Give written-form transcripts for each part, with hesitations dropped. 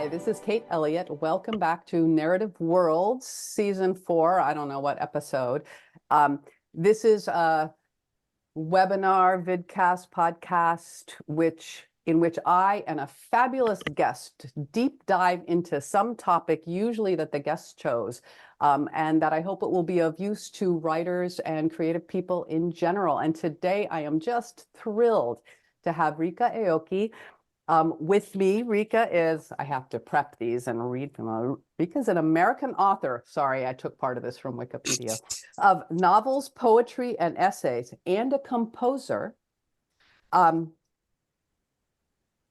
Hi, this is Kate Elliott. Welcome back to Narrative Worlds, Season 4. I don't know what episode. This is a webinar, vidcast, podcast, in which I and a fabulous guest deep dive into some topic, usually that the guest chose, and that I hope it will be of use to writers and creative people in general. And today I am just thrilled to have Ryka Aoki with me. Ryka is, I have to prep these and read from Ryka's an American author. Sorry, I took part of this from Wikipedia, of novels, poetry, and essays, and a composer.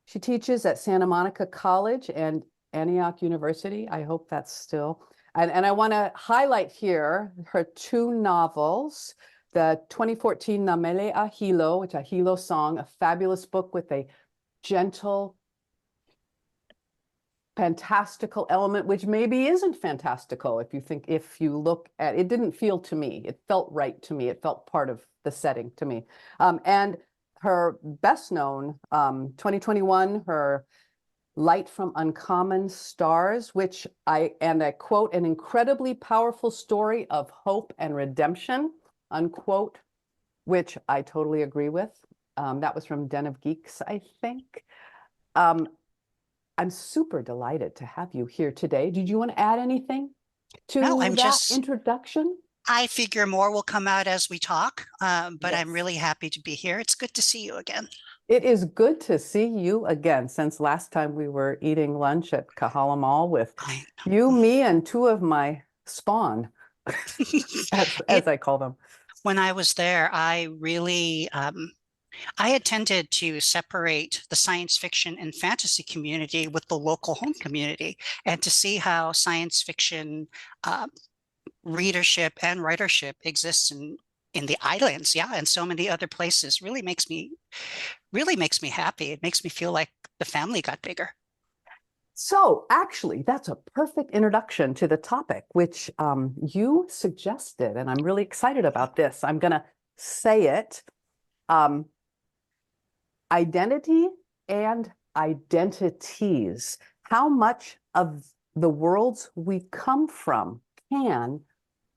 She teaches at Santa Monica College and Antioch University. I hope that's still. And I want to highlight here her two novels, the 2014 Namele a Hilo, which is a Hilo song, a fabulous book with a gentle, fantastical element, which maybe isn't fantastical if you look at it. Didn't feel to me, it felt right to me, it felt part of the setting to me. And her best known 2021, her Light from Uncommon Stars, which I quote, an incredibly powerful story of hope and redemption, unquote, which I totally agree with. That was from Den of Geeks, I think. I'm super delighted to have you here today. Did you want to add anything to introduction? I figure more will come out as we talk, but Yes. I'm really happy to be here. It's good to see you again. It is good to see you again, since last time we were eating lunch at Kahala Mall with you, me, and two of my spawn, as I call them. When I was there, I really, I had tended to separate the science fiction and fantasy community with the local home community, and to see how science fiction readership and writership exists in the islands, and so many other places, really makes me happy. It makes me feel like the family got bigger. So actually, that's a perfect introduction to the topic, which you suggested, and I'm really excited about this. I'm going to say it. Identity and identities. How much of the worlds we come from can,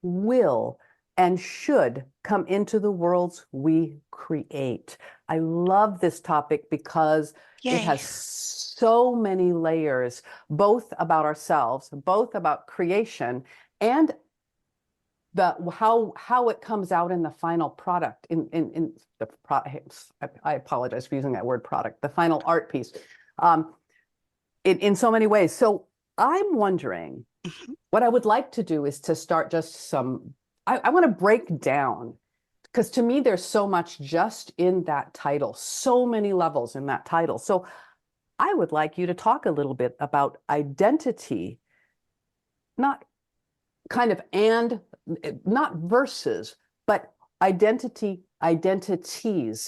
will, and should come into the worlds we create. I love this topic because it has so many layers, both about ourselves, both about creation, and how it comes out in the final product, I apologize for using that word product, the final art piece, in so many ways. So I'm wondering, what I would like to do is to start just I want to break down, because to me, there's so much just in that title, so many levels in that title. So I would like you to talk a little bit about identity, not versus, but identities,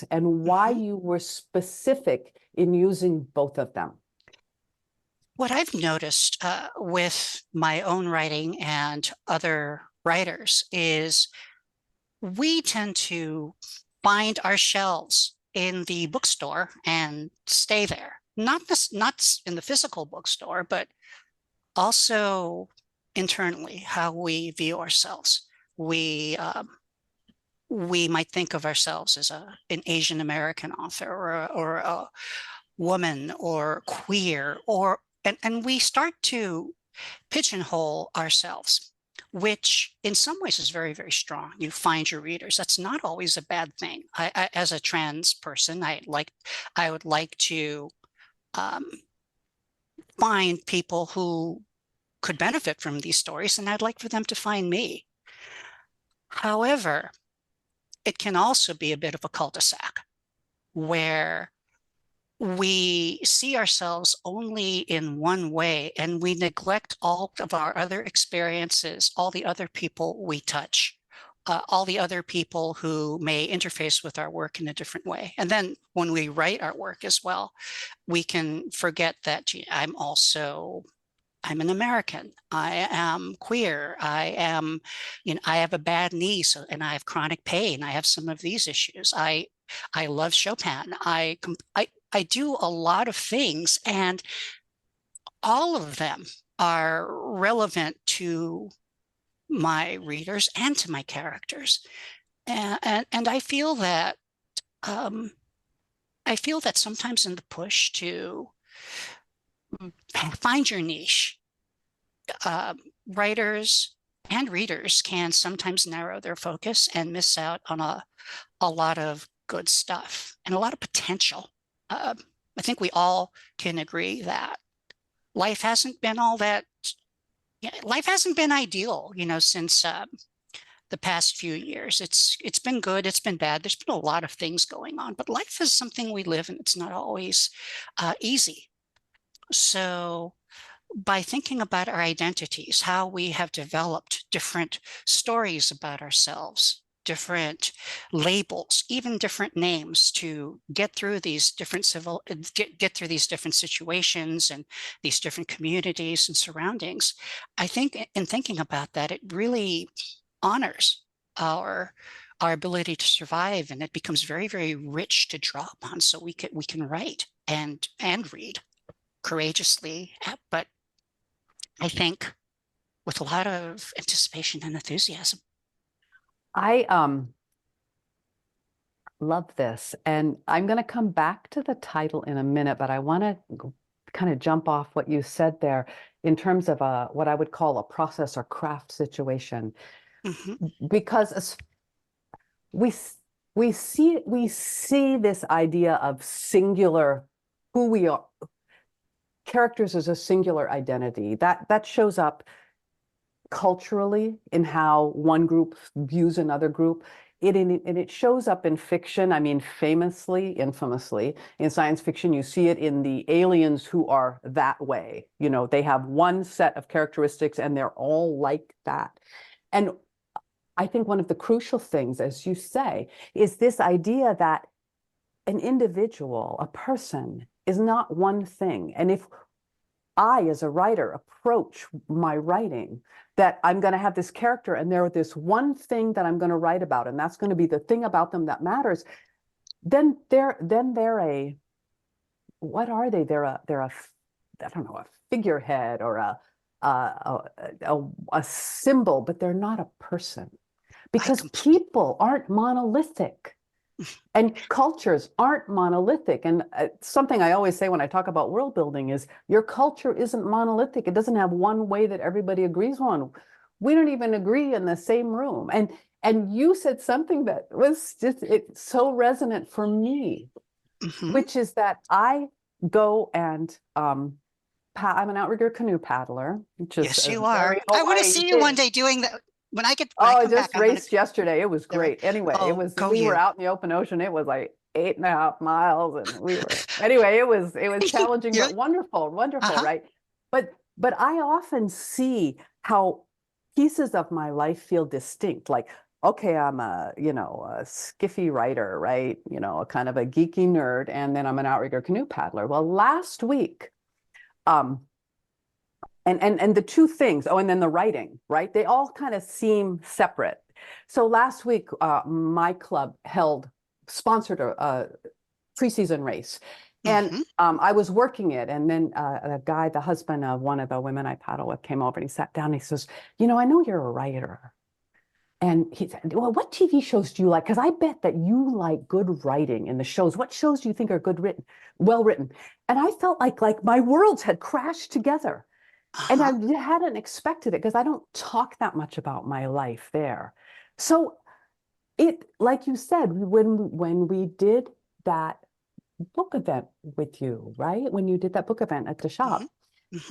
and why you were specific in using both of them. What I've noticed with my own writing and other writers is we tend to find our shelves in the bookstore and stay there. Not in the physical bookstore, but also internally, how we view ourselves. We might think of ourselves as an Asian American author, or a woman, or queer, and we start to pigeonhole ourselves, which in some ways is very, very strong. You find your readers. That's not always a bad thing. I as a trans person, I would like to find people who could benefit from these stories, and I'd like for them to find me. However, it can also be a bit of a cul-de-sac where we see ourselves only in one way, and we neglect all of our other experiences, all the other people we touch, all the other people who may interface with our work in a different way. And then when we write our work as well, we can forget that I'm an American, I am queer, I have a bad knee, and I have chronic pain, I have some of these issues, I love Chopin, I do a lot of things, and all of them are relevant to my readers and to my characters. And um, I feel that sometimes in the push to find your niche, writers and readers can sometimes narrow their focus and miss out on a lot of good stuff and a lot of potential. I think we all can agree that life hasn't been all that, life hasn't been ideal, since the past few years. It's been good, it's been bad. There's been a lot of things going on, but life is something we live and it's not always easy. So by thinking about our identities, how we have developed different stories about ourselves, different labels, even different names to get through these different get through these different situations and these different communities and surroundings. I think in thinking about that, it really honors our ability to survive, and it becomes very, very rich to draw upon. So we can write and read courageously, but I think with a lot of anticipation and enthusiasm. I love this, and I'm going to come back to the title in a minute, but I want to kind of jump off what you said there in terms of what I would call a process or craft situation, because we see this idea of singular, who we are, characters as a singular identity that shows up culturally in how one group views another group. It shows up in fiction. I mean, famously, infamously, in science fiction, you see it in the aliens who are that way. They have one set of characteristics and they're all like that. And I think one of the crucial things, as you say, is this idea that an individual, a person, is not one thing. And if I, as a writer, approach my writing that I'm going to have this character and they're this one thing that I'm going to write about, and that's going to be the thing about them that matters, then they're a, what are they? They're a I don't know, a figurehead or a symbol, but they're not a person, because people aren't monolithic. And cultures aren't monolithic. And something I always say when I talk about world building is your culture isn't monolithic. It doesn't have one way that everybody agrees on. We don't even agree in the same room. And you said something that was just so resonant for me, which is that I go and I'm an outrigger canoe paddler, which is yes, you are. I want to see you one day doing that. When I I just raced yesterday. It was great. Anyway, we were out in the open ocean. It was like 8.5 miles, and we were anyway. It was challenging, but wonderful, right? But I often see how pieces of my life feel distinct. Like, okay, I'm a skiffy writer, right? A kind of a geeky nerd, and then I'm an outrigger canoe paddler. Well, last week, and the two things, and then the writing, right? They all kind of seem separate. So last week, my club sponsored a preseason race. And I was working it. And then a guy, the husband of one of the women I paddle with, came over and he sat down and he says, I know you're a writer. And he said, well, what TV shows do you like? Because I bet that you like good writing in the shows. What shows do you think are well written? And I felt like my worlds had crashed together. And I hadn't expected it because I don't talk that much about my life there. So like you said, when we did that book event with you, right? When you did that book event at the shop,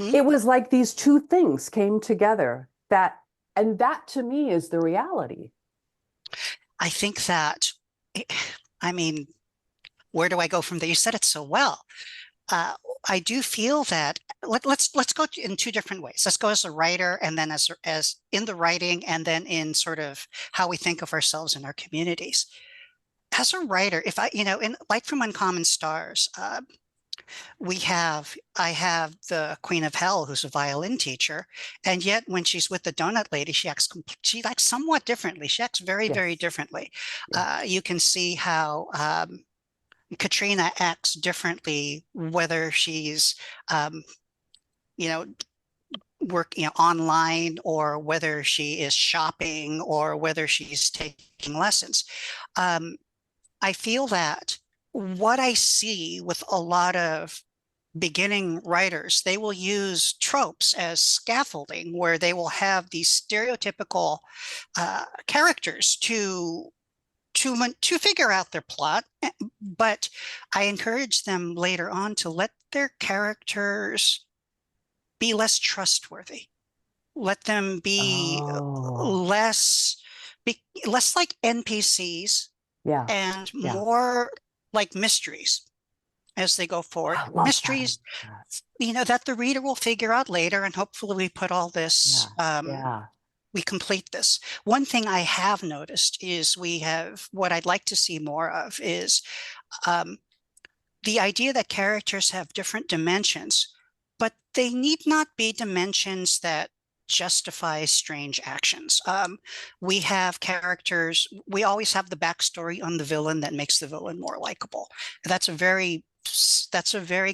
it was like these two things came together and that to me is the reality. I think that, I mean, where do I go from there? You said it so well. I do feel that let's go in two different ways. Let's go as a writer, and then as in the writing, and then in sort of how we think of ourselves in our communities. As a writer, if in like from Uncommon Stars, I have the Queen of Hell, who's a violin teacher, and yet when she's with the donut lady, she acts somewhat differently. She acts very, very differently. You can see how Katrina acts differently, whether she's you know, online, or whether she is shopping, or whether she's taking lessons. Um, I feel that what I see with a lot of beginning writers, they will use tropes as scaffolding, where they will have these stereotypical characters to figure out their plot. But I encourage them later on to let their characters be less trustworthy. Let them Oh, less be less like NPCs yeah, and yeah. more like mysteries as they go forward. I love that. Mysteries, that the reader will figure out later, and hopefully we put all this, Yeah, yeah. we complete this. One thing I have noticed is what I'd like to see more of is um, the idea that characters have different dimensions, but they need not be dimensions that justify strange actions. We have characters, we always have the backstory on the villain that makes the villain more likable. That's a very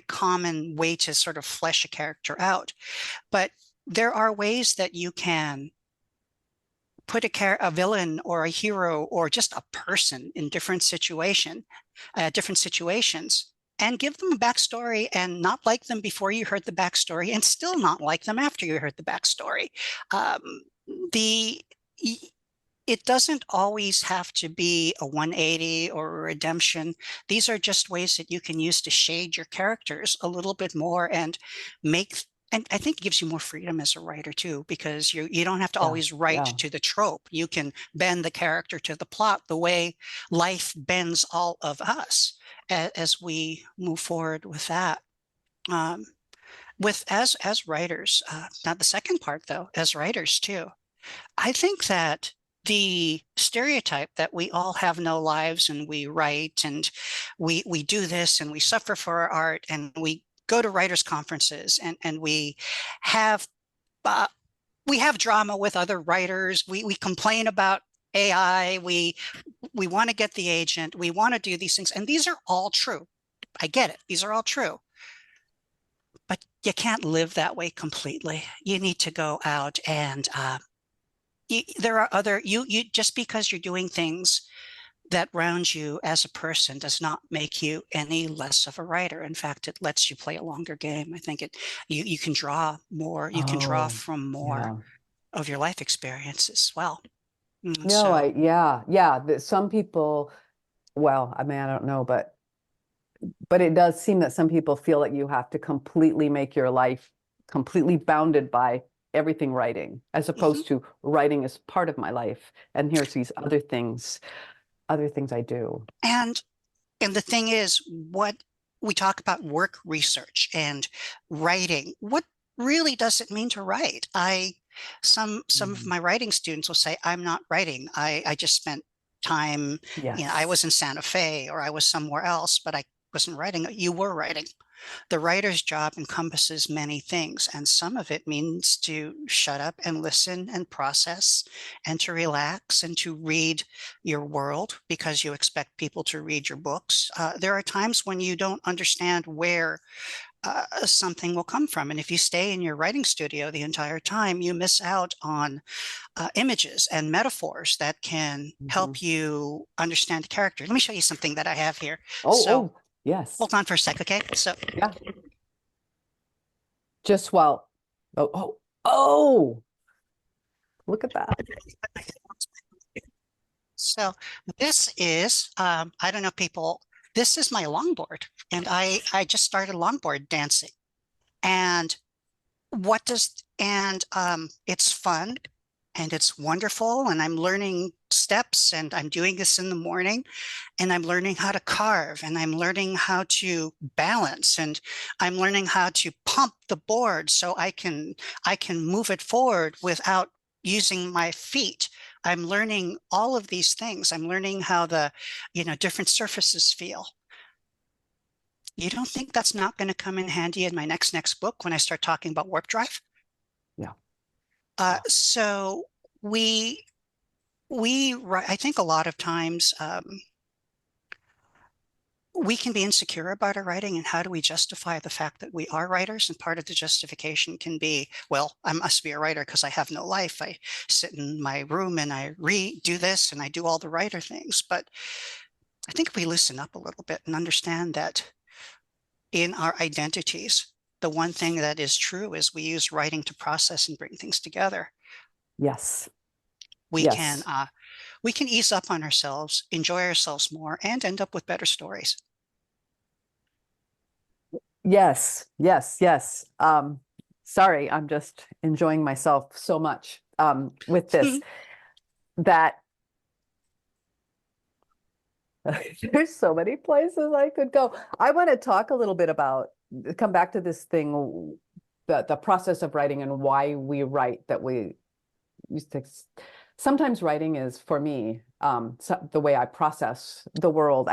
common way to sort of flesh a character out. But there are ways that you can put a villain or a hero or just a person in different situations, and give them a backstory, and not like them before you heard the backstory, and still not like them after you heard the backstory. Um, the it doesn't always have to be a 180 or a redemption. These are just ways that you can use to shade your characters a little bit more make and I think it gives you more freedom as a writer too, because you don't have to Yeah, always write yeah. to the trope. You can bend the character to the plot the way life bends all of us as we move forward with that. Um, with as writers, now the second part though, as writers too, I think that the stereotype that we all have no lives and we write and we do this and we suffer for our art and we go to writers conferences and have uh, we have drama with other writers. We complain about AI. We want to get the agent. We want to do these things, and these are all true. I get it. These are all true. But you can't live that way completely. You need to go out and there are other you just because you're doing things that round you as a person does not make you any less of a writer. In fact, it lets you play a longer game. I think you can draw more, you can draw Oh, from more yeah. of your life experience as well. No, So, yeah, yeah. Some people, well, I mean, I don't know, but it does seem that some people feel that you have to completely make your life completely bounded by everything writing, as mhm. opposed to writing is part of my life. And here's these other things I do. and and the thing is, what we talk about work research and writing, what really does it mean to write? Some of Mm. my writing students will say, I'm not writing. I just spent time, I Yes. was in Santa Fe or I was somewhere else, but I wasn't writing. You were writing. The writer's job encompasses many things, and some of it means to shut up and listen and process and to relax and to read your world because you expect people to read your books. There are times when you don't understand where something will come from. And if you stay in your writing studio the entire time, you miss out on images and metaphors that can Mhm. help you understand the character. Let me show you something that I have here. Oh, So oh, yes. hold on for a sec, okay? So Yeah. Just while, oh, oh, oh, look at that. So this is, I don't know, people, this is my longboard. And I just started longboard dancing. And it's fun and it's wonderful. And I'm learning steps and I'm doing this in the morning and I'm learning how to carve and I'm learning how to balance and I'm learning how to pump the board so I can move it forward without using my feet. I'm learning all of these things. I'm learning how the different surfaces feel. You don't think that's not going to come in handy in my next book when I start talking about warp drive? Yeah. So we I think a lot of times, we can be insecure about our writing, and how do we justify the fact that we are writers? And part of the justification can be, well, I must be a writer because I have no life. I sit in my room and I do this and I do all the writer things. But I think if we loosen up a little bit and understand that in our identities, the one thing that is true is we use writing to process and bring things together. Yes. We can Yes. we can ease up on ourselves, enjoy ourselves more, and end up with better stories. Yes. Yes. Yes. Sorry, I'm just enjoying myself so much with this that there's so many places I could go. I want to talk a little bit about, come back to this thing, the process of writing and why we write, that we used to, sometimes writing is, for me, the way I process the world.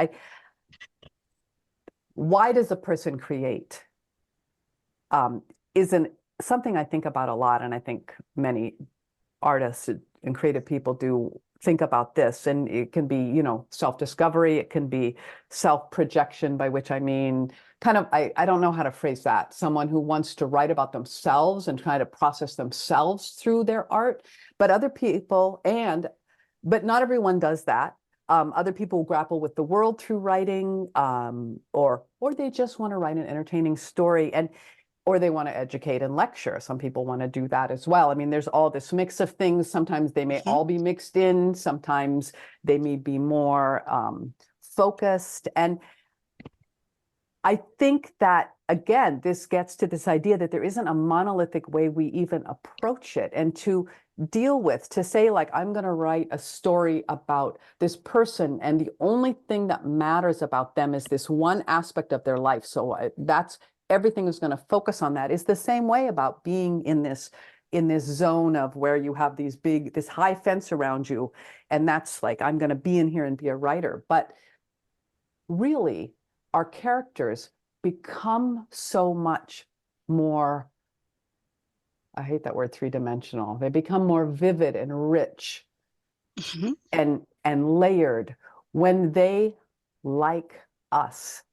Why does a person create? Isn't something I think about a lot, and I think many artists and creative people do think about this. And it can be, you know, self-discovery, it can be self-projection, by which I mean kind of, I don't know how to phrase that, someone who wants to write about themselves and try to process themselves through their art. But other people, but not everyone does that. Other people grapple with the world through writing, or they just want to write an entertaining story, or they want to educate and lecture. Some people want to do that as well. I mean, there's all this mix of things. Sometimes they may all be mixed in. Sometimes they may be more focused. And I think that, again, this gets to this idea that there isn't a monolithic way we even approach it, and to deal with, to say, like, I'm going to write a story about this person, and the only thing that matters about them is this one aspect of their life. So that's everything is going to focus on that, is the same way about being in this zone of where you have this high fence around you. And that's like, I'm going to be in here and be a writer. But really, our characters become so much more, I hate that word, three-dimensional. They become more vivid and rich and layered when they, like us,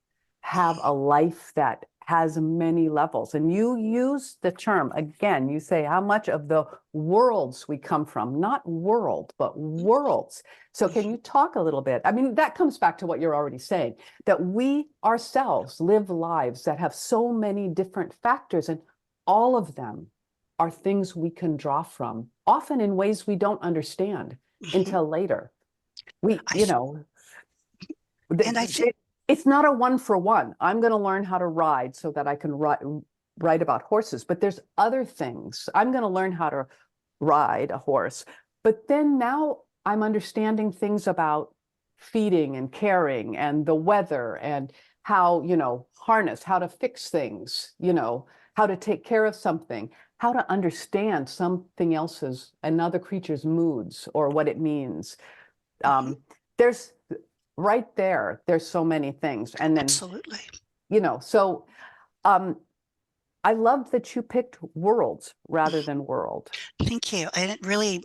have a life that has many levels. And you use the term, again, you say how much of the worlds we come from, not world, but worlds. So can you talk a little bit? I mean, that comes back to what you're already saying, that we ourselves live lives that have so many different factors, and all of them are things we can draw from, often in ways we don't understand until later. You know, And I think it's not a one for one. I'm going to learn how to ride so that I can write about horses. But there's other things. I'm going to learn how to ride a horse. But then now I'm understanding things about feeding and caring and the weather, and how, you know, harness, how to fix things, you know, how to take care of something, how to understand something else's, another creature's moods or what it means. There's right there's so many things. And then, absolutely, you know, so I loved that you picked worlds rather than world. thank you. And it really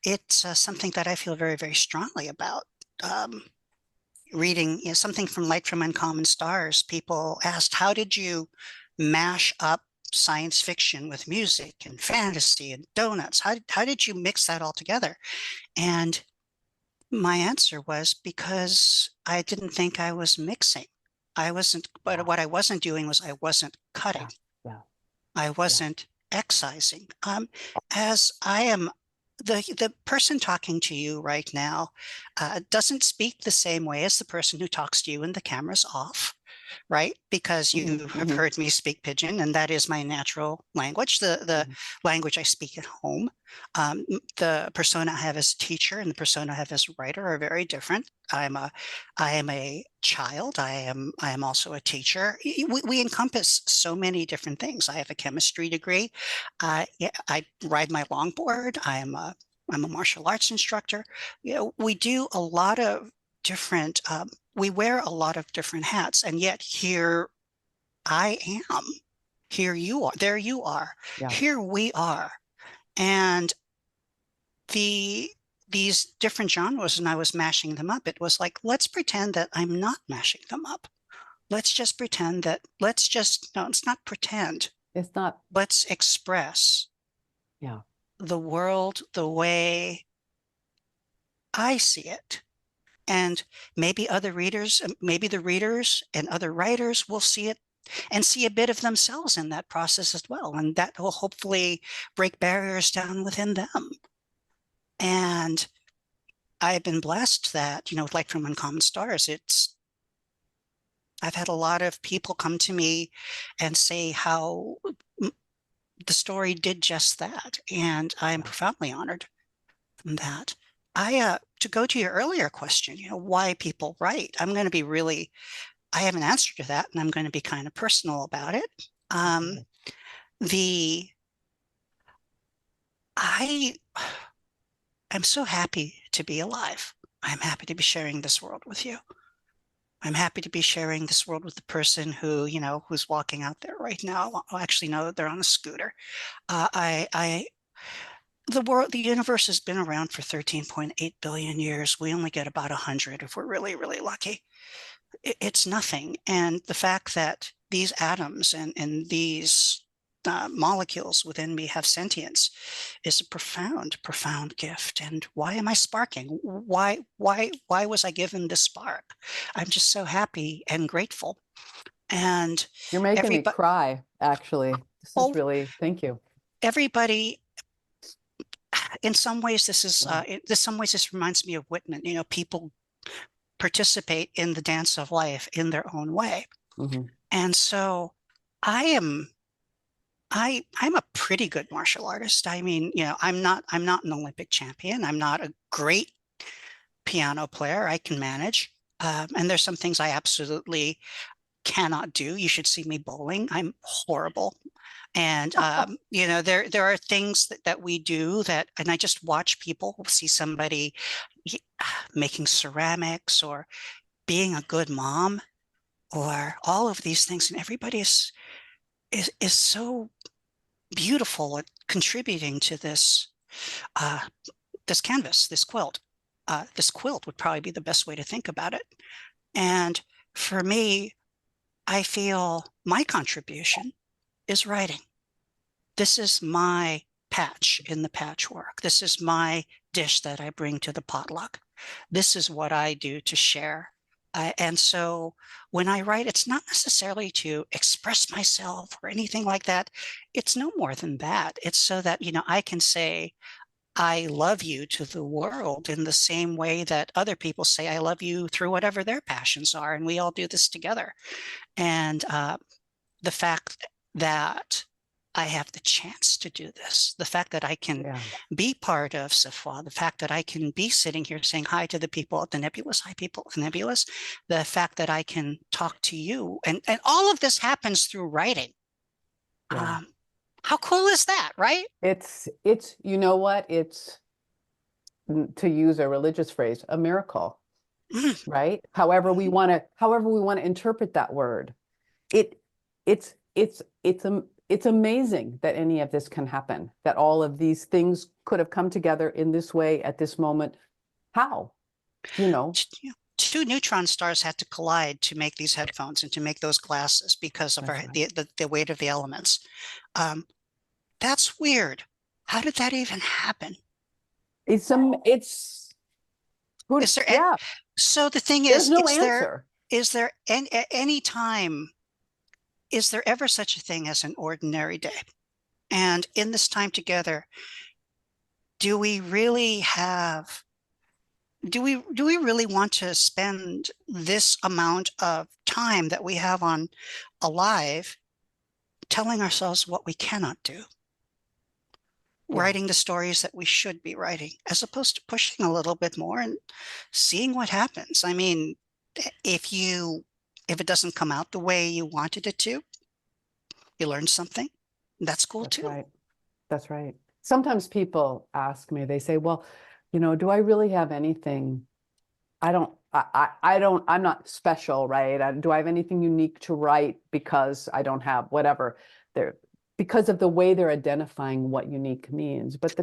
it's something that I feel very, very strongly about. Reading, you know, something from Light from Uncommon Stars, people asked, how did you mash up science fiction with music and fantasy and donuts? How did you mix that all together? And my answer was, because I didn't think I was mixing. I wasn't, but what I wasn't doing was I wasn't cutting. Yeah. I wasn't excising. As I am, the person talking to you right now doesn't speak the same way as the person who talks to you when the camera's off, right? Because you have heard me speak Pidgin, and that is my natural language, the language I speak at home. The persona I have as a teacher and the persona I have as a writer are very different. I am a child. I am also a teacher. We encompass so many different things. I have a chemistry degree. Yeah, I ride my longboard. I'm a martial arts instructor. You know, we do a lot of different. We wear a lot of different hats, and yet here I am. Here you are. There you are. Yeah. Here we are. And the these different genres and I was mashing them up, it was like, let's pretend that I'm not mashing them up. Let's just pretend that, no, it's not pretend. It's not, Let's express yeah. the world the way I see it. And maybe maybe the readers and other writers will see it and see a bit of themselves in that process as well. And that will hopefully break barriers down within them. And I've been blessed that, like from Uncommon Stars, I've had a lot of people come to me and say how the story did just that. And I'm profoundly honored from that. To go to your earlier question, why people write, I have an answer to that, and I'm going to be kind of personal about it. I'm so happy to be alive. I'm happy to be sharing this world with you. I'm happy to be sharing this world with the person who, who's walking out there right now. Well, actually, no, they're on a scooter. The universe has been around for 13.8 billion years. We only get about 100 if we're really, really lucky. It's nothing. And the fact that these atoms and these molecules within me have sentience is a profound, profound gift. And why am I sparking? Why was I given this spark? I'm just so happy and grateful. And you're making me cry, actually. This is really, thank you. Everybody, in some ways, this reminds me of Whitman. People participate in the dance of life in their own way. Mm-hmm. And so I'm a pretty good martial artist. I mean, I'm not an Olympic champion. I'm not a great piano player. I can manage. And there's some things I absolutely cannot do. You should see me bowling. I'm horrible. And, there are things that we do and I just watch people, see somebody making ceramics or being a good mom or all of these things. And everybody is so beautiful at contributing to this canvas, this quilt. This quilt would probably be the best way to think about it. And for me, I feel my contribution is writing. This is my patch in the patchwork. This is my dish that I bring to the potluck. This is what I do to share. And so when I write, it's not necessarily to express myself or anything like that. It's no more than that. It's so that, I can say, I love you to the world in the same way that other people say, I love you through whatever their passions are. And we all do this together. And the fact that I have the chance to do this, the fact that I can be part of SFWA, the fact that I can be sitting here saying hi to the people at the Nebulous, hi people at the Nebulous, the fact that I can talk to you, and all of this happens through writing. Yeah. How cool is that, right? It's, you know what? It's, to use a religious phrase, a miracle, right? However we want to interpret that word. It's amazing that any of this can happen, that all of these things could have come together in this way at this moment. How? Two neutron stars had to collide to make these headphones and to make those glasses because of the weight of the elements. That's weird. How did that even happen? So the thing is, no answer. Is there any time? Is there ever such a thing as an ordinary day? And in this time together, do we really want to spend this amount of time that we have on alive telling ourselves what we cannot do? Writing the stories that we should be writing, as opposed to pushing a little bit more and seeing what happens. I mean, if it doesn't come out the way you wanted it to, you learn something. That's cool too. Right. That's right. Sometimes people ask me, they say, well, do I really have anything? I'm not special, right? Do I have anything unique to write because I don't have whatever because of the way they're identifying what unique means. But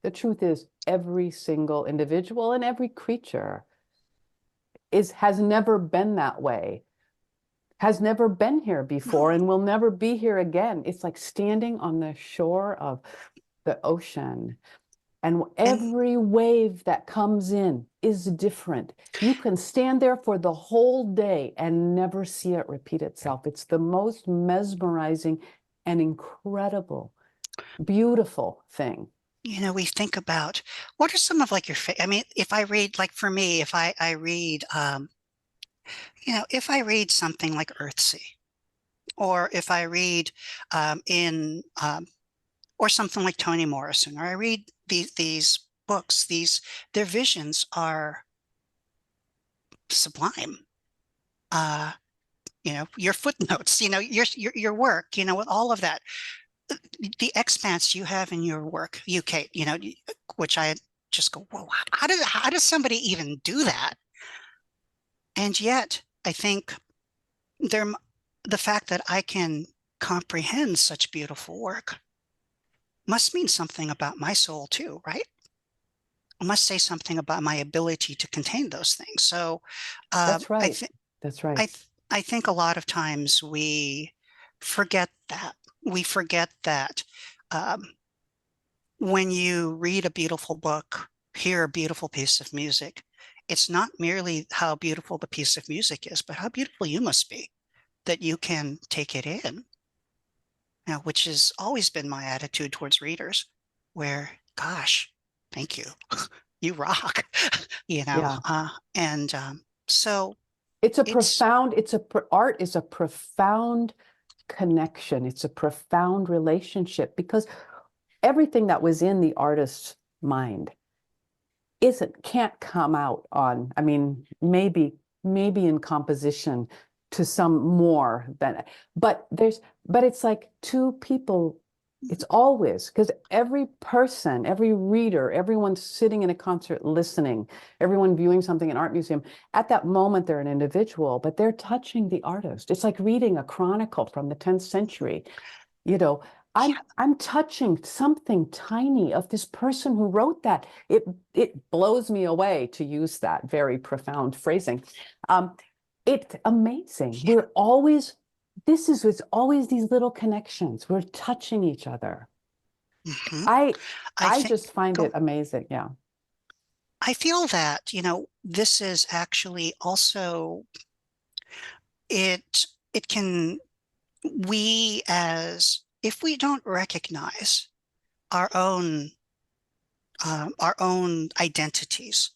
The truth is, every single individual and every creature has never been that way, has never been here before, and will never be here again. It's like standing on the shore of the ocean, and every wave that comes in is different. You can stand there for the whole day and never see it repeat itself. It's the most mesmerizing and incredible, beautiful thing. You know, we think about what are some of like your I mean, if I read, like for me, if I read you know, if I read something like Earthsea, or if I read in or something like Toni Morrison, or I read these books, their visions are sublime. Uh, you know, your footnotes, you know, your work, you know, with all of that, the expanse you have in your work, UK, you know, which I just go, whoa, how does somebody even do that? And yet, I think there, the fact that I can comprehend such beautiful work must mean something about my soul too, right? It must say something about my ability to contain those things. So, That's I right. think That's right. I th I think a lot of times we forget that. We forget that um, when you read a beautiful book, hear a beautiful piece of music, it's not merely how beautiful the piece of music is, but how beautiful you must be that you can take it in. Now, which has always been my attitude towards readers, where, gosh, thank you, you rock, you know. Yeah. And so It's a it's profound, art is a profound connection. It's a profound relationship because everything that was in the artist's mind can't come out on, I mean, maybe in composition to some more than, but it's like two people. It's always, because every person, every reader, everyone sitting in a concert listening, everyone viewing something in an art museum, at that moment they're an individual, but they're touching the artist. It's like reading a chronicle from the 10th century. You know, yeah, I'm touching something tiny of this person who wrote that. It blows me away, to use that very profound phrasing. It's amazing. yeah. It's always these little connections. We're touching each other. Mhm. I I I think just find it go. amazing. Yeah. I feel that, you know, this is actually also it can we as if we don't recognize our our own identities,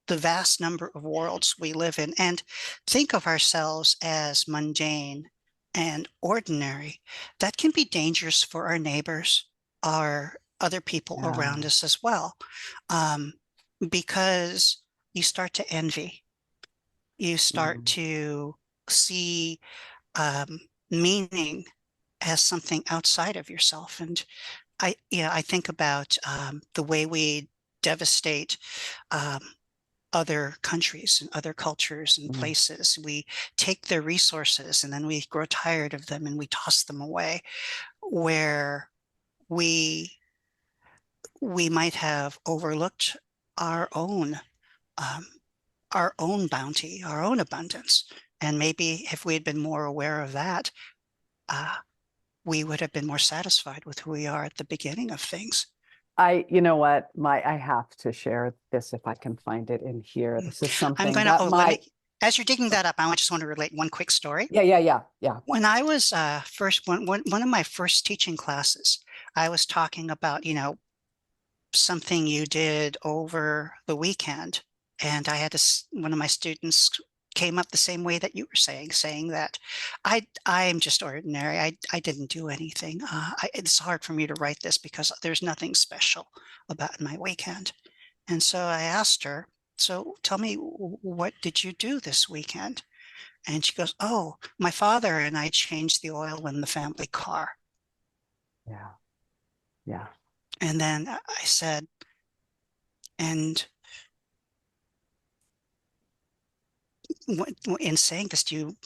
the vast number of worlds we live in, and think of ourselves as mundane and ordinary, that can be dangerous for our neighbors, our other people around Yeah. us as well, um, because you start to envy, you start Mm, to see um, meaning as something outside of yourself. And yeah, I think about the way we devastate um, other countries and other cultures and mm, places. We take their resources and then we grow tired of them and we toss them away. Where we we might have overlooked our own um, our own bounty, our own abundance, and maybe if we had been more aware of that, uh, we would have been more satisfied with who we are at the beginning of things. you know what, I have to share this if I can find it in here. Mm. This is I'm something going to, that oh, let me, as you're digging that up, I just want to relate one quick story. yeah. When I was one of my first teaching classes, I was talking about, you know, something you did over the weekend. And I had one of my students came up the same way that you were saying that I'm just ordinary. I didn't do anything. It's hard for me to write this because there's nothing special about my weekend. And so I asked her, so tell me, what did you do this weekend? And she goes, oh, my father and I changed the oil in the family car. Yeah, yeah. And then I said, and in saying this, do you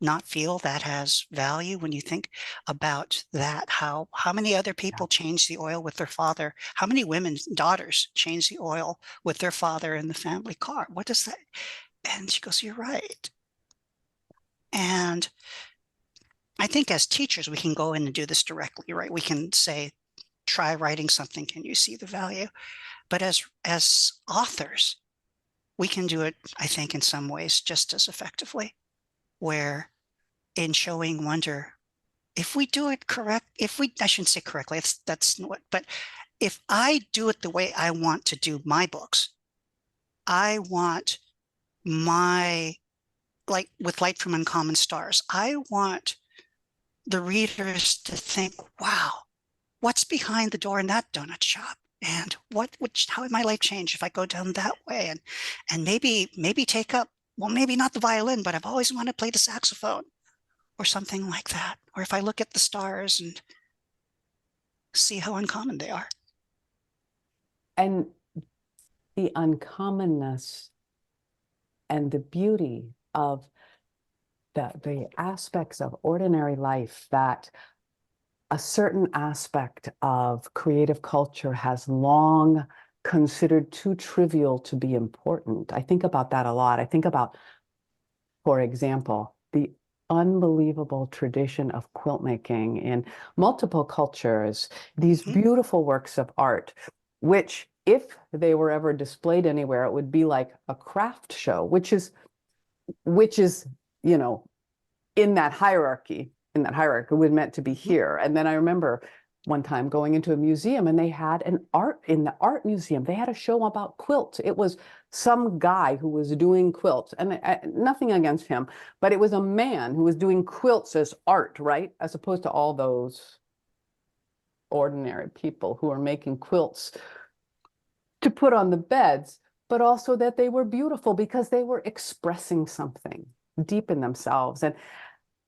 not feel that has value when you think about that? How many other Yeah. people change the oil with their father? How many women's daughters change the oil with their father in the family car? What does that? And she goes, "You're right." And I think as teachers, we can go in and do this directly, right? We can say, try writing something. Can you see the value? But as authors, we can do it, I think, in some ways just as effectively, where in showing wonder, if we do it correct, I shouldn't say correctly, that's what, but if I do it the way I want to do my books, I want my, like with Light from Uncommon Stars, I want the readers to think, wow, what's behind the door in that donut shop? And how would my life change if I go down that way? And maybe take up, well, maybe not the violin, but I've always wanted to play the saxophone or something like that. Or if I look at the stars and see how uncommon they are. And the uncommonness and the beauty of the aspects of ordinary life that a certain aspect of creative culture has long considered too trivial to be important. I think about that a lot. I think about, for example, the unbelievable tradition of quilt making in multiple cultures, these beautiful works of art, which if they were ever displayed anywhere, it would be like a craft show, which is, you know, in that hierarchy was meant to be here. And then I remember one time going into a museum and they had in the art museum, they had a show about quilts. It was some guy who was doing quilts, and nothing against him, but it was a man who was doing quilts as art, right? As opposed to all those ordinary people who are making quilts to put on the beds, but also that they were beautiful because they were expressing something deep in themselves. And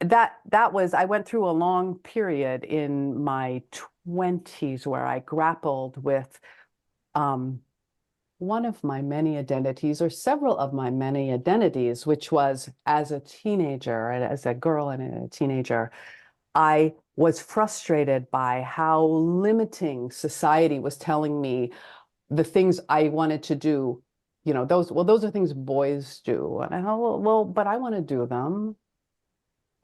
that was, I went through a long period in my 20s where I grappled with one of my many identities, or several of my many identities, which was as a teenager and as a girl and a teenager, I was frustrated by how limiting society was telling me the things I wanted to do. You know, those are things boys do. And I thought, well, but I want to do them.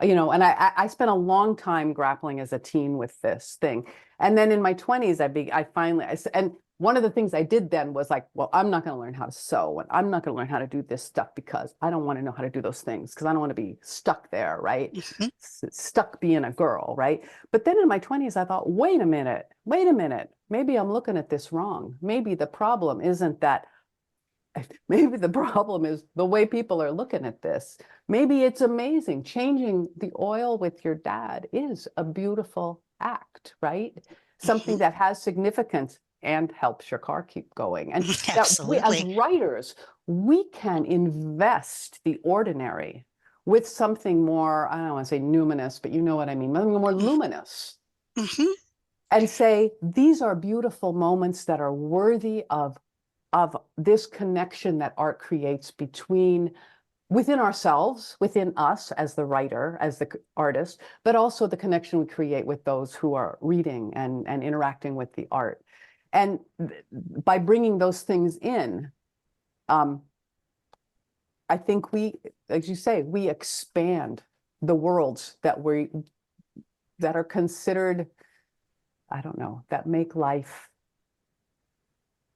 You know, and I spent a long time grappling as a teen with this thing. And then in my 20s, and one of the things I did then was like, well, I'm not going to learn how to sew, and I'm not going to learn how to do this stuff because I don't want to know how to do those things, because I don't want to be stuck there, right? Stuck being a girl, right? But then in my 20s, I thought, wait a minute, maybe I'm looking at this wrong. Maybe the problem isn't that. Maybe the problem is the way people are looking at this. Maybe it's amazing. Changing the oil with your dad is a beautiful act, right? Something that has significance and helps your car keep going. And that we, as Absolutely. writers, we can invest the ordinary with something more, I don't want to say numinous, but you know what I mean, something more luminous. Mhm. And say, these are beautiful moments that are worthy of this connection that art creates within ourselves, within us as the writer, as the artist, but also the connection we create with those who are reading and interacting with the art. And by bringing those things in, I think we, as you say, we expand the worlds that are considered, I don't know, that make life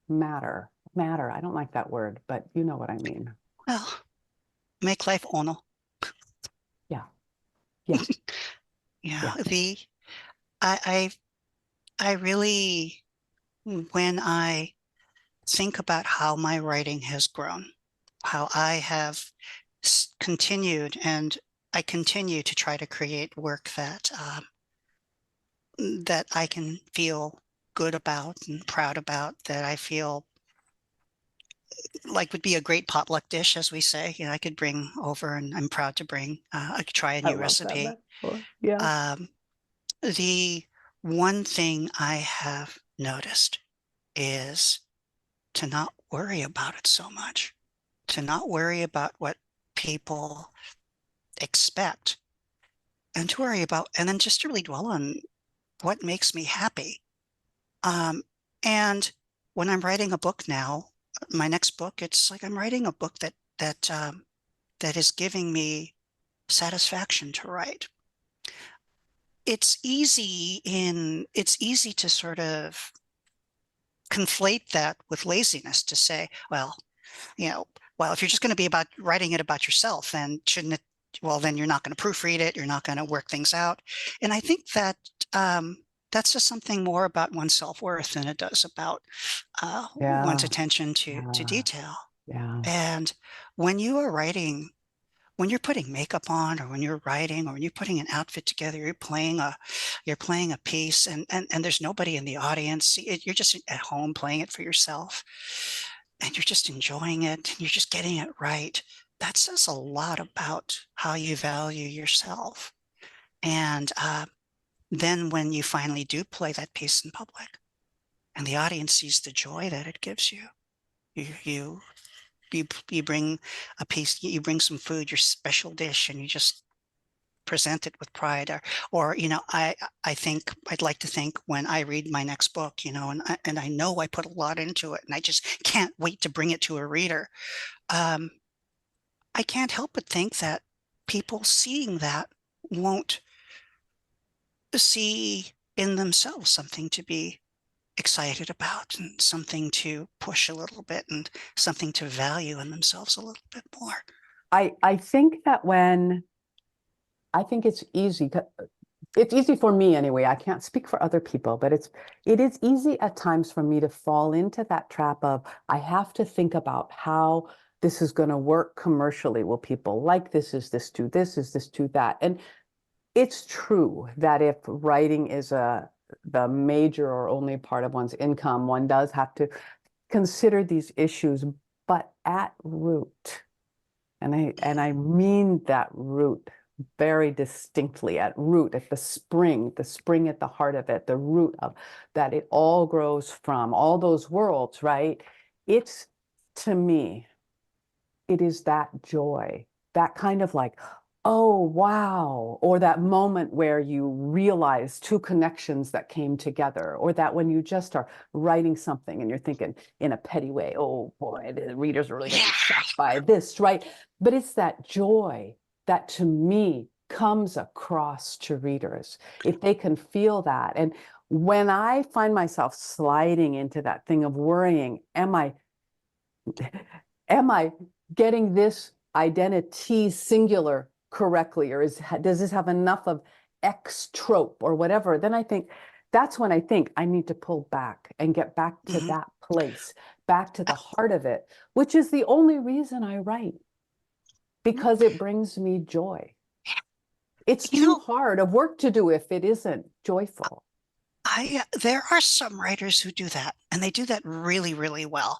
matter. I don't like that word, but you know what I mean. Well, make life ono. Yeah. Yeah. Yeah. Yeah. I I really, when I think about how my writing has grown, how I have continued, and I continue to try to create work that I can feel good about and proud about, that I feel like would be a great potluck dish, as we say. You know, I could bring over, and I'm proud to bring. I could try a I new love that recipe. metaphor. Yeah. Um, the one thing I have noticed is to not worry about it so much, to not worry about what people expect, and to worry about, and then just to really dwell on what makes me happy. And when I'm writing a book now, my next book, it's like I'm writing a book that is giving me satisfaction to write. It's easy to sort of conflate that with laziness, to say, well, well, if you're just going to be about writing it about yourself, then shouldn't it, well, then you're not going to proofread it. You're not going to work things out. And I think that that's just something more about one's self-worth than it does about one's Yeah. attention to Yeah. detail. Yeah. And when you are writing, when you're putting makeup on, or when you're writing, or when you're putting an outfit together, you're playing a piece, and there's nobody in the audience. You're just at home playing it for yourself, and you're just enjoying it, and you're just getting it right. That says a lot about how you value yourself. And then when you finally do play that piece in public, and the audience sees the joy that it gives you, you you you bring a piece, you bring some food, your special dish, and you just present it with pride. Or I think I'd like to think, when I read my next book, and I know I put a lot into it, and I just can't wait to bring it to a reader. Um, I can't help but think that people seeing that won't see in themselves something to be excited about, and something to push a little bit, and something to value in themselves a little bit more. I think that I think it's easy. It's easy for me anyway. I can't speak for other people, but it is easy at times for me to fall into that trap of, I have to think about how this is going to work commercially. Will people like this? Is this too this? Is this too that? And it's true that if writing is the major or only part of one's income, one does have to consider these issues. But at root, and I mean that root very distinctly, at root, at the spring at the heart of it, the root of that it all grows from, all those worlds, right? It's, to me, it is that joy, that kind of like, oh, wow, or that moment where you realize two connections that came together, or that when you just are writing something and you're thinking in a petty way, oh boy, the readers are really going to be shocked by this, right? But it's that joy that, to me, comes across to readers, if they can feel that. And when I find myself sliding into that thing of worrying, am I getting this identity singular correctly, or does this have enough of X trope or whatever? Then I think that's when I think I need to pull back and get back to that place, back to the heart of it, which is the only reason I write, because it brings me joy. It's too hard of work to do if it isn't joyful. There are some writers who do that, and they do that really, really well,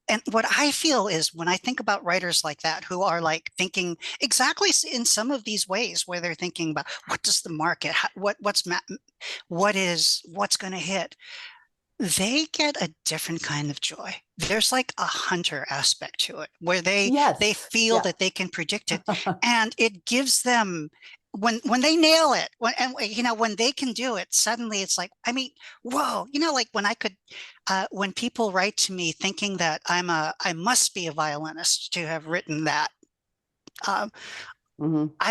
and what I feel is, when I think about writers like that, who are like thinking exactly in some of these ways, where they're thinking about, what does the market, what's going to hit, they get a different kind of joy. There's like a hunter aspect to it, where they feel that they can predict it, and it gives them, when they nail it, when they can do it, suddenly it's like, I mean, whoa, like when people write to me thinking that I must be a violinist to have written that, I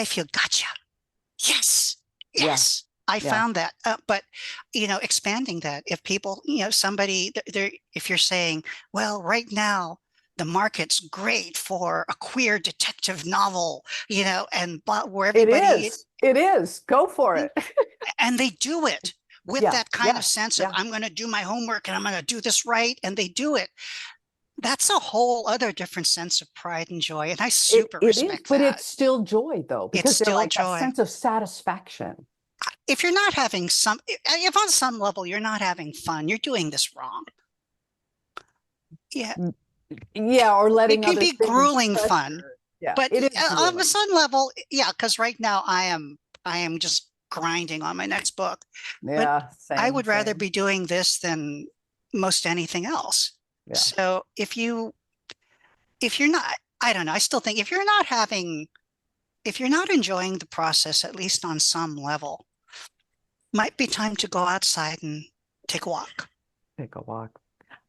feel, gotcha. Yes. I found that. But, expanding that, if people, somebody there, if you're saying, well, right now, the market's great for a queer detective novel, and where everybody, it is, go for it. And they do it with that kind of sense of, I'm going to do my homework and I'm going to do this right. And they do it. That's a whole other different sense of pride and joy. And I super respect that. But it's still joy, though, because they're like a sense of satisfaction. If you're not having if on some level you're not having fun, you're doing this wrong. Yeah. Yeah, or letting it can be grueling pressure. fun. Yeah, but on some level, because right now I am just grinding on my next book. Yeah, but I would rather be doing this than most anything else. Yeah. So if you're not, I don't know, I still think if you're not having if you're not enjoying the process, at least on some level, might be time to go outside and take a walk. Take a walk.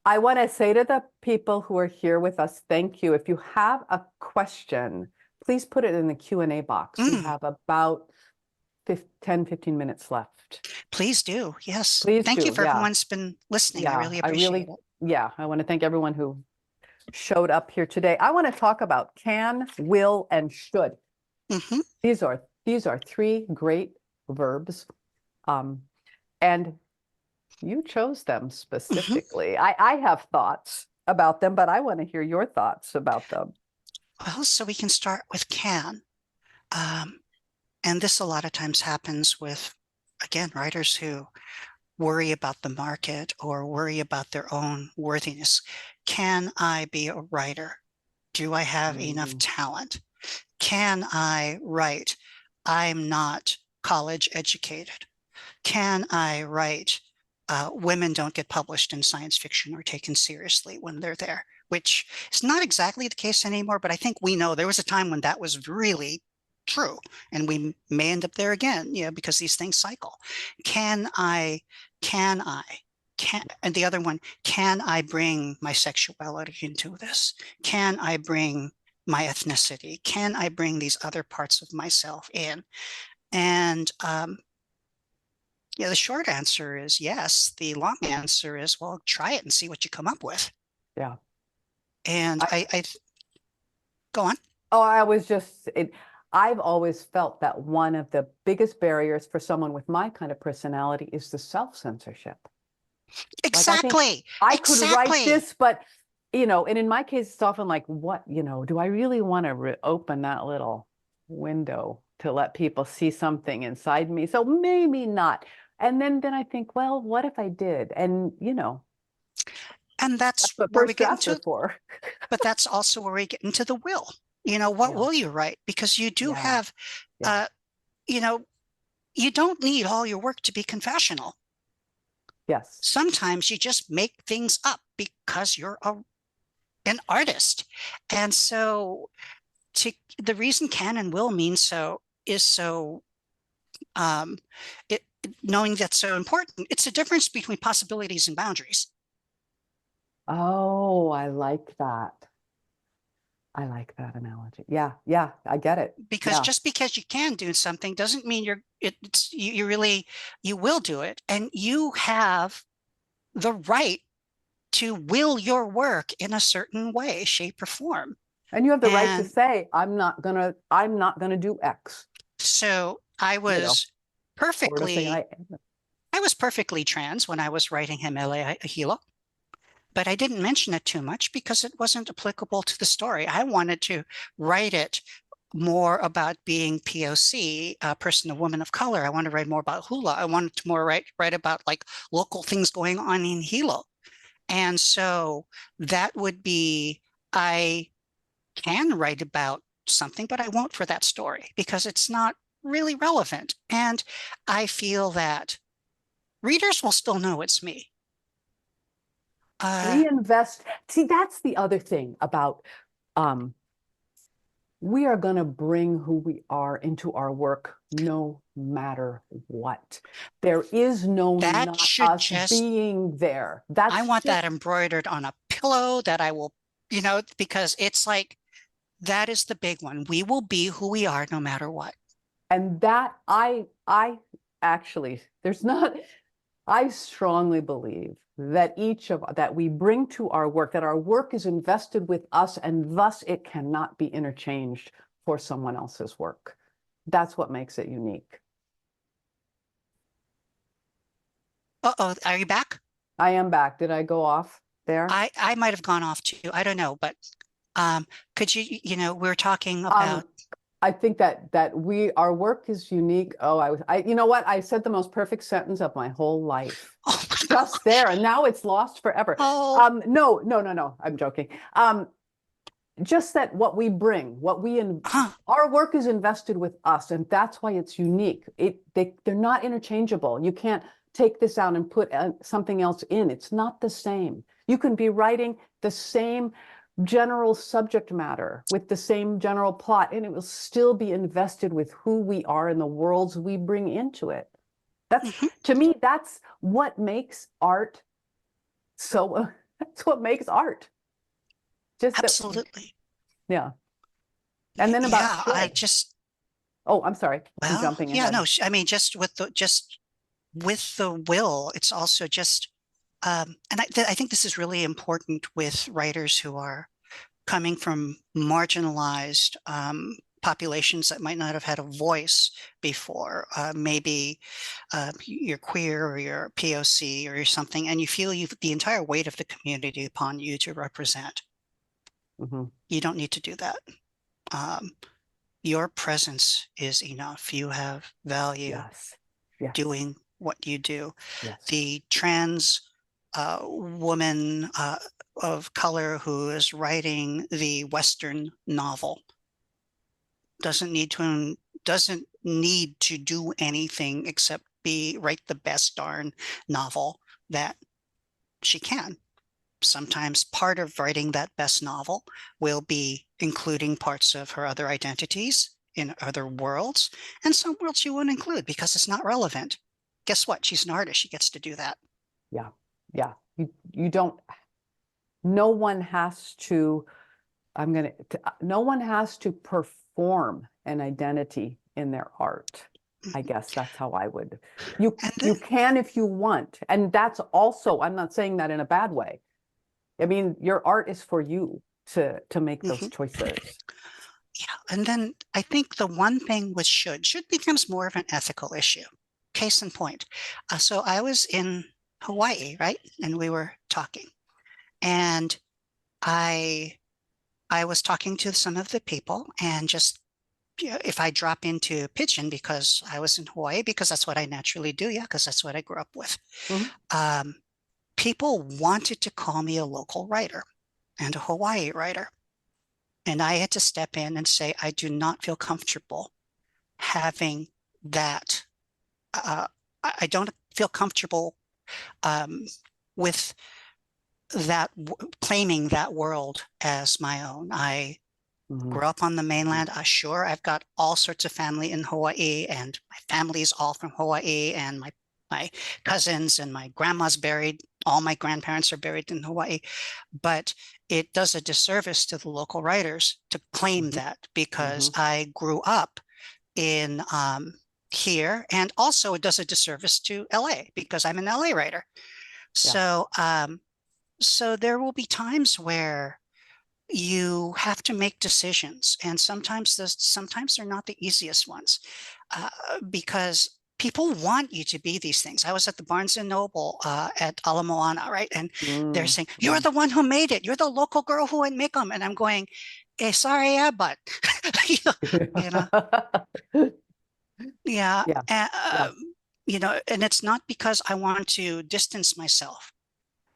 I want to say to the people who are here with us, thank you. If you have a question, please put it in the Q&A box. We have about 10, 15 minutes left. Please do. Yes. Please Thank you do. for Yeah. everyone's been listening. I Yeah, really appreciate it. Yeah, I want to thank everyone who showed up here today. I want to talk about can, will, and should. These are three great verbs. And you chose them specifically. I have thoughts about them, but I want to hear your thoughts about them. Well, so we can start with can. And this a lot of times happens with, again, writers who worry about the market or worry about their own worthiness. Can I be a writer? Do I have enough talent? Can I write? I'm not college educated. Can I write? Women don't get published in science fiction or taken seriously when they're there, which is not exactly the case anymore, but I think we know there was a time when that was really true, and we may end up there again, because these things cycle. And the other one, can I bring my sexuality into this? Can I bring my ethnicity? Can I bring these other parts of myself in? And the short answer is yes. The long answer is, well, try it and see what you come up with. Yeah. And I go on. Oh, I've always felt that one of the biggest barriers for someone with my kind of personality is the self-censorship. Exactly. I could write this, but, and in my case, it's often like, what, do I really want to open that little window to let people see something inside me? So maybe not. And then I think, well, what if I did? And, and that's what where first we get drafts into, are for. but that's also where we get into the will. What will you write? Because you do have, you don't need all your work to be confessional. Yes. Sometimes you just make things up because you're an artist. And so the reason can and will mean so is so, knowing that's so important. It's a difference between possibilities and boundaries. Oh, I like that. I like that analogy. Yeah, I get it. Because just because you can do something doesn't mean you will do it. And you have the right to will your work in a certain way, shape, or form. And you have the right to say, I'm not gonna do X. So I was perfectly trans when I was writing Himalaya Hilo. But I didn't mention it too much because it wasn't applicable to the story. I wanted to write it more about being POC, a person, a woman of color. I wanted to write more about hula. I wanted to more write about like local things going on in Hilo. And so that would be, I can write about something, but I won't for that story because it's not really relevant. And I feel that readers will still know it's me. Reinvest. See, that's the other thing about we are going to bring who we are into our work no matter what. There is no not us being there. I want that embroidered on a pillow that I will, because it's like, that is the big one. We will be who we are no matter what. And that I actually, I strongly believe that that we bring to our work, that our work is invested with us, and thus it cannot be interchanged for someone else's work. That's what makes it unique. Uh-oh, are you back? I am back. Did I go off there? I might have gone off too. I don't know, but could you, we're talking about I think that our work is unique. Oh, you know what? I said the most perfect sentence of my whole life. Oh my just there, and now it's lost forever. Oh. No. I'm joking. Just that what we bring, our work is invested with us, and that's why it's unique. They're not interchangeable. You can't take this out and put something else in. It's not the same. You can be writing the same general subject matter with the same general plot, and it will still be invested with who we are and the worlds we bring into it. That's, to me, that's what makes art so, that's what makes art. Just that, Absolutely. yeah. And then about Yeah, I should. just, Oh, I'm sorry. I'm well, jumping yeah, ahead. no, I mean, just with the will, it's also just, and I think this is really important with writers who are coming from marginalized populations that might not have had a voice before. Maybe you're queer or you're POC or you're something, and you feel you've the entire weight of the community upon you to represent. You don't need to do that. Um, your presence is enough. You have value Yes. Yes. doing what you do. Yes. The trans woman of color who is writing the Western novel doesn't need to do anything except write the best darn novel that she can. Sometimes part of writing that best novel will be including parts of her other identities in other worlds, and some worlds she won't include because it's not relevant. Guess what? She's an artist. She gets to do that. Yeah. Yeah. You don't, no one has to, no one has to perform an identity in their art. I guess that's how I would, you can if you want. And that's also, I'm not saying that in a bad way. I mean, your art is for you to make those choices. Yeah, and then I think the one thing with should becomes more of an ethical issue. Case in point. So I was in Hawaii, right? And we were talking. And I was talking to some of the people and just if I drop into Pigeon because I was in Hawaii, because that's what I naturally do, yeah, because that's what I grew up with. People wanted to call me a local writer and a Hawaii writer. And I had to step in and say, I do not feel comfortable having that. I don't feel comfortable with that, claiming that world as my own. I grew up on the mainland. Sure, I've got all sorts of family in Hawaii, and my family's all from Hawaii, and my cousins and my grandma's buried. All my grandparents are buried in Hawaii, but it does a disservice to the local writers to claim that because I grew up in here, and also it does a disservice to LA because I'm an LA writer. So, so there will be times where you have to make decisions, and sometimes they're not the easiest ones because people want you to be these things. I was at the Barnes and Noble at Ala Moana, right? And they're saying, you're the one who made it. You're the local girl who would make them. And I'm going, hey, sorry, yeah, but you know, yeah. You know, and it's not because I want to distance myself,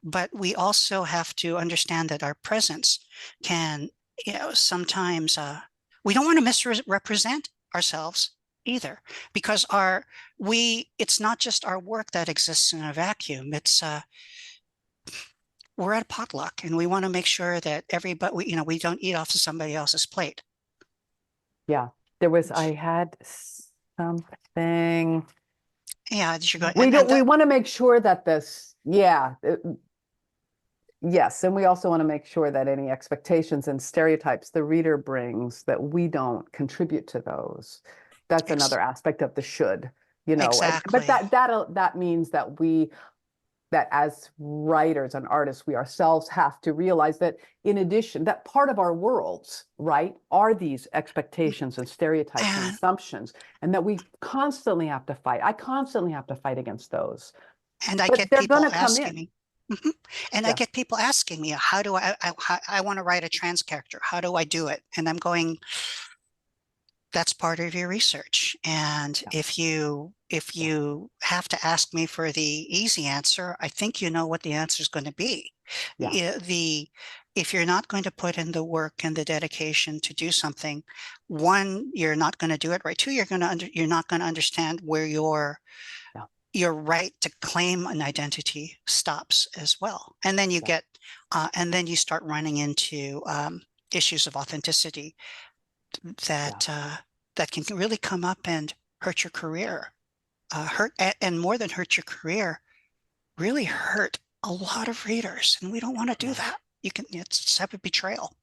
but we also have to understand that our presence can, you know, sometimes we don't want to misrepresent ourselves either, because it's not just our work that exists in a vacuum. It's we're at a potluck, and we want to make sure that everybody, you know, we don't eat off of somebody else's plate. Yeah, I had something. Yeah, we want to make sure that yes, and we also want to make sure that any expectations and stereotypes the reader brings, that we don't contribute to those. That's another aspect of the should, you know. Exactly. But that means that as writers and artists, we ourselves have to realize that in addition, that part of our worlds, right, are these expectations and stereotypes and assumptions, and that we constantly have to fight. I constantly have to fight against those. And I but get they're people going to come asking in. me. And I get people asking me, how do I want to write a trans character? How do I do it? And I'm going, that's part of your research. And if you have to ask me for the easy answer, I think you know what the answer is going to be. If you're not going to put in the work and the dedication to do something, one, you're not going to do it right. Two, you're not going to understand where your your right to claim an identity stops as well. And then you get, and then you start running into issues of authenticity that that can really come up and hurt your career. Hurt and more than hurt your career, really hurt a lot of readers, and we don't want to do that. You can, it's a type of betrayal.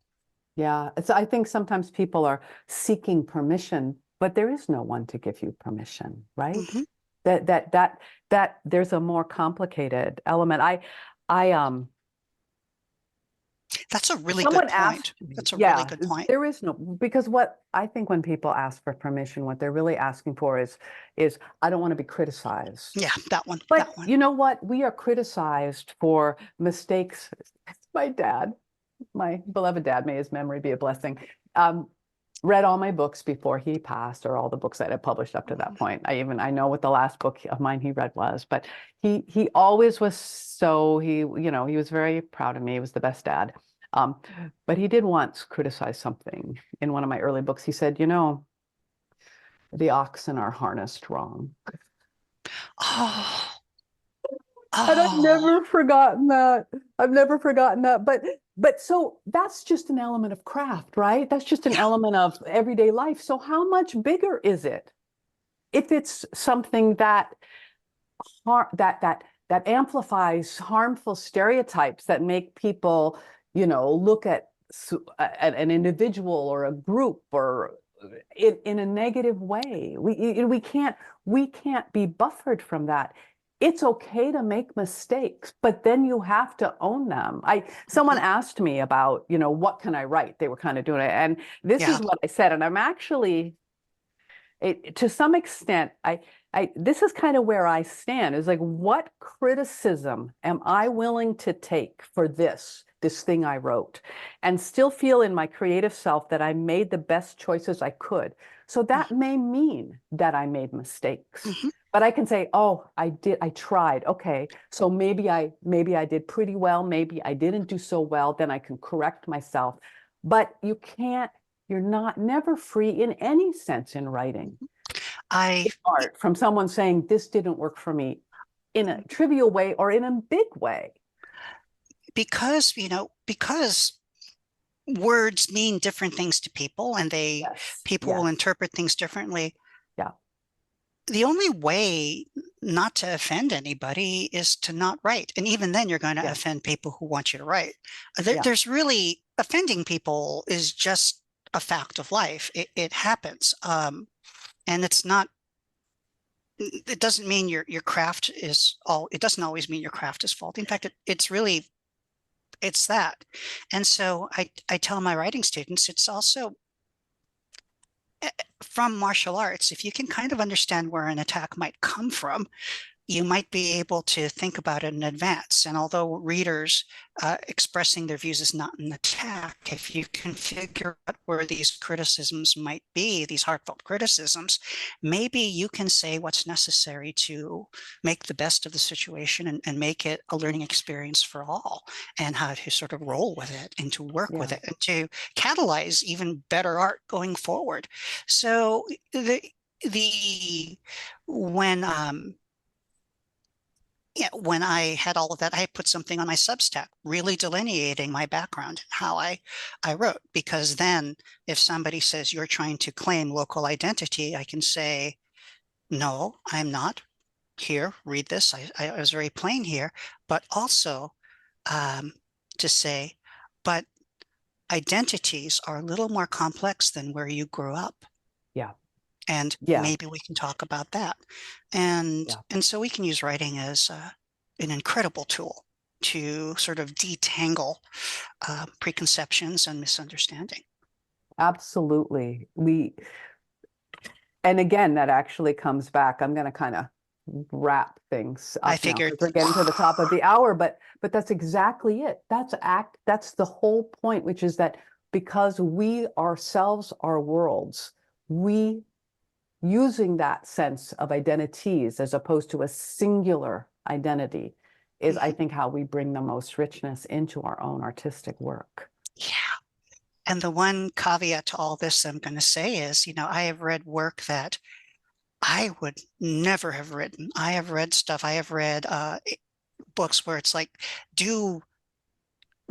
Yeah, I think sometimes people are seeking permission, but there is no one to give you permission, right? Mhm. That there's a more complicated element. I That's a really good someone point. asked me, That's a really yeah, good point. there is no, because what I think when people ask for permission, what they're really asking for is I don't want to be criticized. Yeah, that one. But That one. you know what? We are criticized for mistakes. My dad, my beloved dad, may his memory be a blessing, read all my books before he passed, or all the books that I published up to that point. I know what the last book of mine he read was, but he always was so, he was very proud of me. He was the best dad. But he did once criticize something in one of my early books. He said, the oxen are harnessed wrong. Oh, And I've oh, never forgotten that. I've never forgotten that. But so that's just an element of craft, right? That's just an yeah. element of everyday life. So how much bigger is it if it's something that that amplifies harmful stereotypes that make people, look at an individual or a group or in a negative way. We can't be buffered from that. It's okay to make mistakes, but then you have to own them. Someone Mhm. asked me about, what can I write? They were kind of doing it. And this Yeah. is what I said. And I'm actually, to some extent, this is kind of where I stand, is like, what criticism am I willing to take for this thing I wrote, and still feel in my creative self that I made the best choices I could? So that may mean that I made mistakes, Mhm. but I can say, oh, I tried. Okay, so maybe I did pretty well, maybe I didn't do so well, then I can correct myself. But you're never free in any sense in writing, I, in art, from someone saying this didn't work for me in a trivial way or in a big way. because, because words mean different things to people, and Yes, people will yes, interpret things differently. yeah, The only way not to offend anybody is to not write. And even then, you're going to yeah, offend people who want you to write. yeah, There's really, offending people is just a fact of life. It happens. And it's not, it doesn't mean your craft is all, it doesn't always mean your craft is faulty. In fact, it's really, it's that. And so I tell my writing students, it's also from martial arts, if you can kind of understand where an attack might come from, you might be able to think about it in advance. And although readers expressing their views is not an attack, if you can figure out where these criticisms might be, these heartfelt criticisms, maybe you can say what's necessary to make the best of the situation, and make it a learning experience for all, and how to sort of roll with it and to work with yeah, it and to catalyze even better art going forward. So the when yeah, when I had all of that, I put something on my Substack, really delineating my background and how I wrote. Because then, if somebody says you're trying to claim local identity, I can say, no, I'm not. Here, read this. I was very plain here, but also um, to say, but identities are a little more complex than where you grew up, yeah, and yeah, maybe we can talk about that. And yeah. so we can use writing as an incredible tool to sort of detangle preconceptions and misunderstanding. Absolutely. And again, that actually comes back. I'm going to kind of wrap things I up now figured, because we're getting to the top of the hour, but that's exactly it. That's the whole point, which is that because we ourselves are worlds, we using that sense of identities as opposed to a singular identity is, I think, how we bring the most richness into our own artistic work. yeah. And the one caveat to all this I'm going to say is, I have read work that I would never have written. I have read stuff. I have read books where it's like,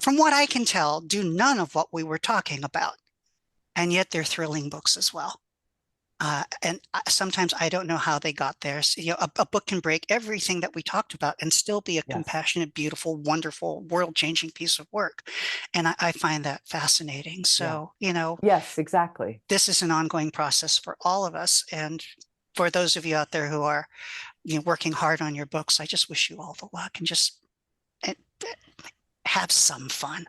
from what I can tell, do none of what we were talking about. And yet they're thrilling books as well. And sometimes I don't know how they got there. So, a book can break everything that we talked about and still be a Yes. compassionate, beautiful, wonderful, world-changing piece of work. And I find that fascinating. So, Yes, exactly. this is an ongoing process for all of us. And for those of you out there who are, working hard on your books, I just wish you all the luck and just have some fun.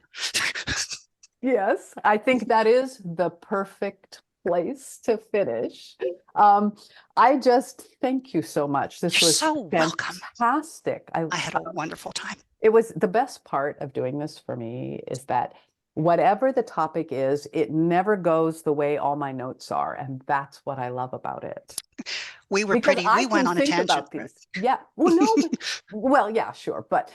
Yes, I think that is the perfect place to finish. I just thank you so much. This You're was so welcome. fantastic. I had a wonderful time. It was the best part of doing this for me is that whatever the topic is, it never goes the way all my notes are. And that's what I love about it. We Because I went can on a think tangent. about these. Yeah. Well, no, well, yeah, sure. But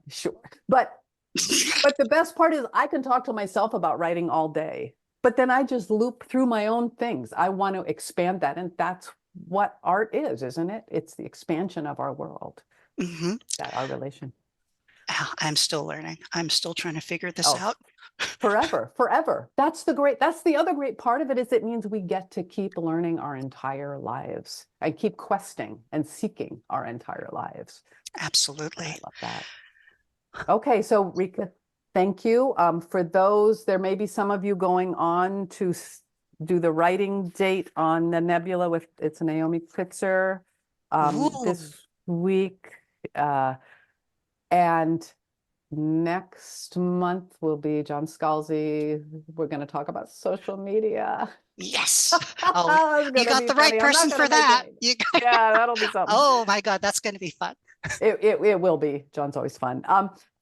sure. But the best part is I can talk to myself about writing all day, but then I just loop through my own things. I want to expand that. And that's what art is, isn't it? It's the expansion of our world, that our relation. I'm still learning. I'm still trying to figure this Oh, out. forever. That's the other great part of it is it means we get to keep learning our entire lives and keep questing and seeking our entire lives. Absolutely. I love that. Okay, so Ryka, thank you. For those, there may be some of you going on to do the writing date on the Nebula with it's Naomi Kritzer this week. And next month will be John Scalzi. We're going to talk about social media. Yes. Oh, you got the right person for that. Yeah, that'll be something. Oh my God, that's going to be fun. It will be. John's always fun.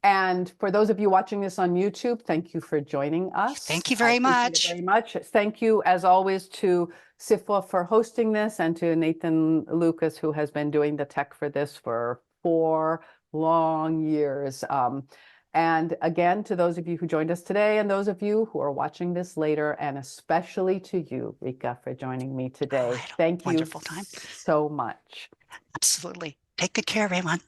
And for those of you watching this on YouTube, thank you for joining us. Thank you very much. Very much. Thank you, as always, to SFWA for hosting this and to Nathan Lucas, who has been doing the tech for this for 4 long years. And again, to those of you who joined us today and those of you who are watching this later, and especially to you, Ryka, for joining me today. Thank you time. so much. Absolutely. Take good care, everyone.